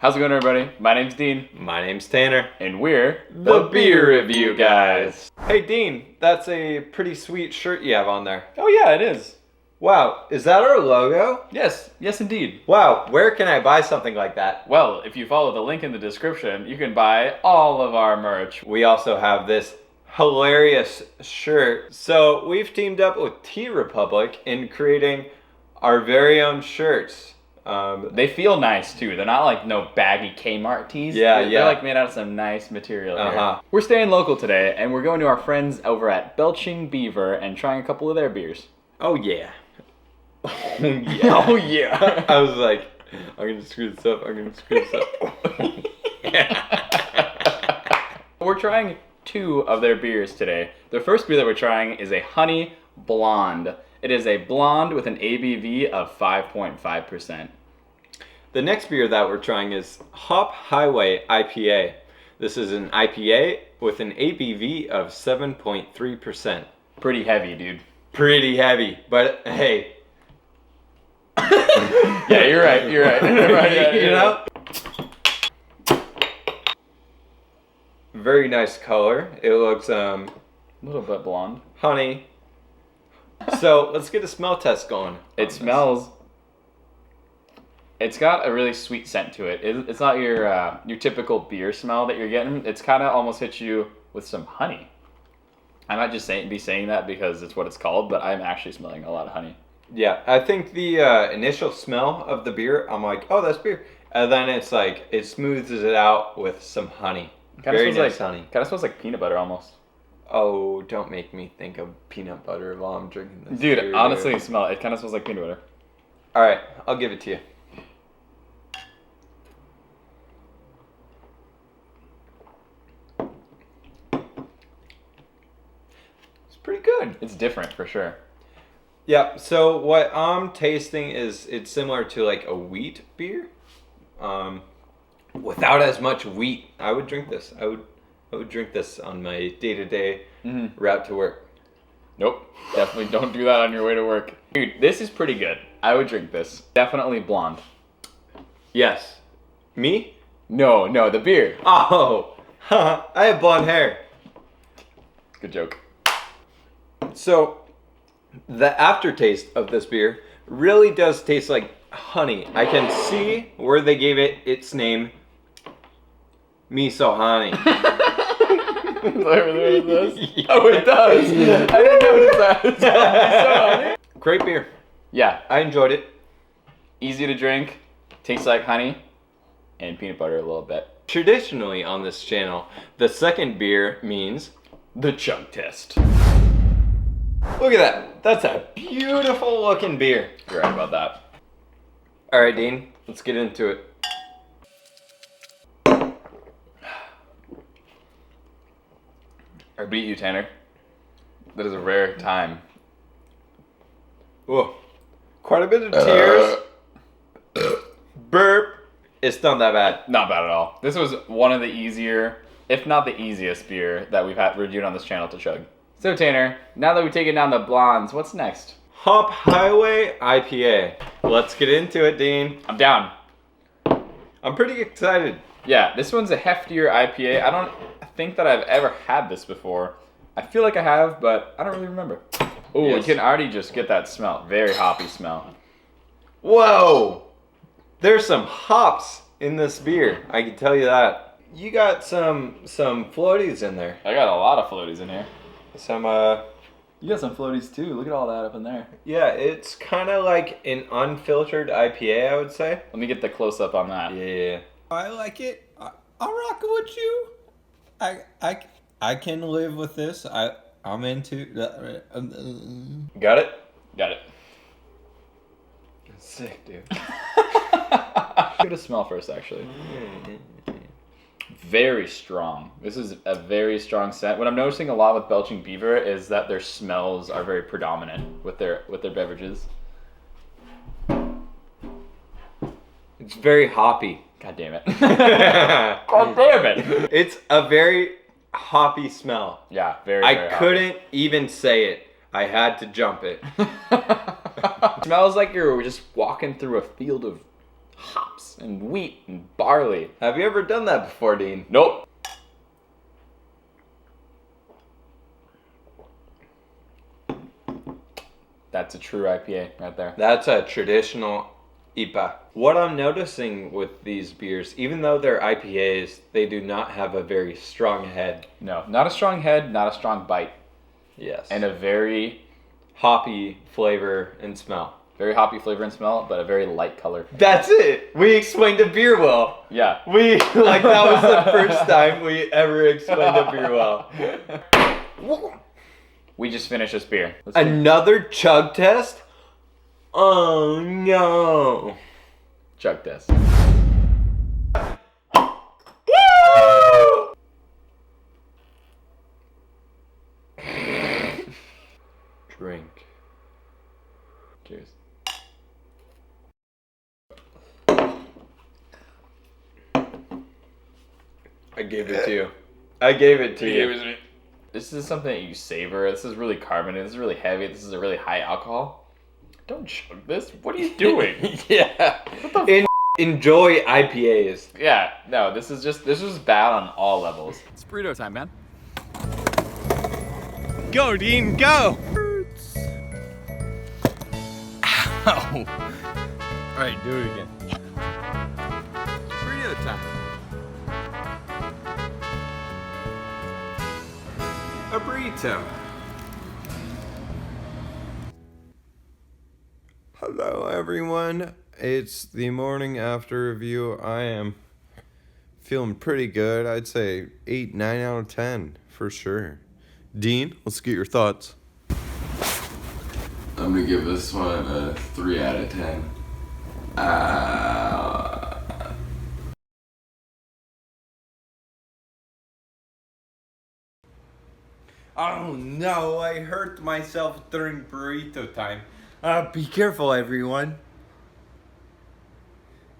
How's it going, everybody? My name's Dean. My name's Tanner. And we're the Beer Review Guys. Hey Dean, that's a pretty sweet shirt you have on there. Oh yeah, it is. Wow, is that our logo? Yes indeed. Wow, where can I buy something like that? Well, if you follow the link in the description, you can buy all of our merch. We also have this hilarious shirt. So we've teamed up with Tea Republic in creating our very own shirts. They feel nice too. They're not like no baggy Kmart tees. Yeah. They're like made out of some nice material here. Uh-huh. We're staying local today, and we're going to our friends over at Belching Beaver and trying a couple of their beers. Oh yeah. Oh yeah. Oh yeah. I was like, I'm gonna screw this up. We're trying 2 of their beers today. The first beer that we're trying is a honey blonde. It is a blonde with an ABV of 5.5%. The next beer that we're trying is Hop Highway IPA. This is an IPA with an ABV of 7.3%. Pretty heavy, dude. Pretty heavy, but hey. Yeah, you're right. Right, you know? Very nice color. It looks a little bit blonde. Honey. So let's get a smell test going. It smells. It's got a really sweet scent to it. It's not your typical beer smell that you're getting. It's kind of almost hits you with some honey. I might just be saying that because it's what it's called, but I'm actually smelling a lot of honey. Yeah, I think the initial smell of the beer, I'm like, oh, that's beer. And then it's like, it smooths it out with some honey. Very nice honey. Kind of smells like peanut butter almost. Oh, don't make me think of peanut butter while I'm drinking this. Dude, beer, honestly, smell it. It kind of smells like peanut butter. All right, I'll give it to you. It's pretty good. It's different for sure. Yeah, so what I'm tasting is it's similar to like a wheat beer. Without as much wheat. I would drink this. I would drink this on my day-to-day route to work. Nope. Definitely don't do that on your way to work. Dude, this is pretty good. I would drink this. Definitely blonde. Yes. Me? No, the beer. Oh, I have blonde hair. Good joke. So, the aftertaste of this beer really does taste like honey. I can see where they gave it its name, Miso Honey. There it is. Oh, it does. I didn't notice that. It's called Miso Honey. Great beer. Yeah, I enjoyed it. easy to drink, tastes like honey, and peanut butter a little bit. Traditionally on this channel, the second beer means The chug test. look at that. That's a beautiful looking beer. You're right about that. All right, Dean, let's get into it. I beat you, Tanner. That is a rare time. Whoa. Quite a bit of tears. Burp. It's not that bad. Not bad at all. This was one of the easier, if not the easiest beer that we've had reviewed on this channel to chug. So Tanner, now that we've taken down the blondes, what's next? Hop Highway IPA. Let's get into it, Dean. I'm down. I'm pretty excited. Yeah, this one's a heftier IPA. I don't think that I've ever had this before. I feel like I have, but I don't really remember. Oh, Yes. You can already just get that smell. Very hoppy smell. Whoa! There's some hops in this beer. I can tell you that. You got some floaties in there. I got a lot of floaties in here. Some You got some floaties too. Look at all that up in there. yeah, it's kind of like an unfiltered IPA, I would say. Let me get the close up on that. Yeah. I like it. I'll rock it with you. I can live with this. I'm into. Got it? Got it. Sick, dude. Give it a smell first, actually. Very strong. This is a very strong scent. What I'm noticing a lot with Belching Beaver is that their smells are very predominant with their beverages. It's very hoppy. God damn it. God damn it. It's a very hoppy smell. Yeah, very I hoppy. couldn't even say it. I had to jump it. Smells like you're just walking through a field of hops. and wheat and barley. Have you ever done that before, Dean? Nope. That's a true IPA right there. That's a traditional IPA. What I'm noticing with these beers, even though they're IPAs, they do not have a very strong head. No, not a strong head, not a strong bite. Yes. And a very hoppy flavor and smell. Very hoppy flavor and smell, but a very light color. That's it. We explained a beer well. Yeah. That was the first time we ever explained a beer well. We just finished this beer. Another chug test? Oh no. Chug test. Woo! Drink. Cheers. I gave it to you. I gave it to you. This is something that you savor. This is really carbonated. This is really heavy. This is a really high alcohol. Don't chug this. What are you doing? Yeah. Enjoy IPAs. Yeah. No, this is bad on all levels. It's burrito time, man. Go, Dean, go! Ow! Alright, do it again. Burrito time. A burrito. Hello, everyone. It's the morning after review. I am feeling pretty good. I'd say 8, 9 out of 10 for sure. Dean, let's get your thoughts. I'm gonna give this one a 3 out of 10. Oh no, I hurt myself during burrito time. Be careful, everyone.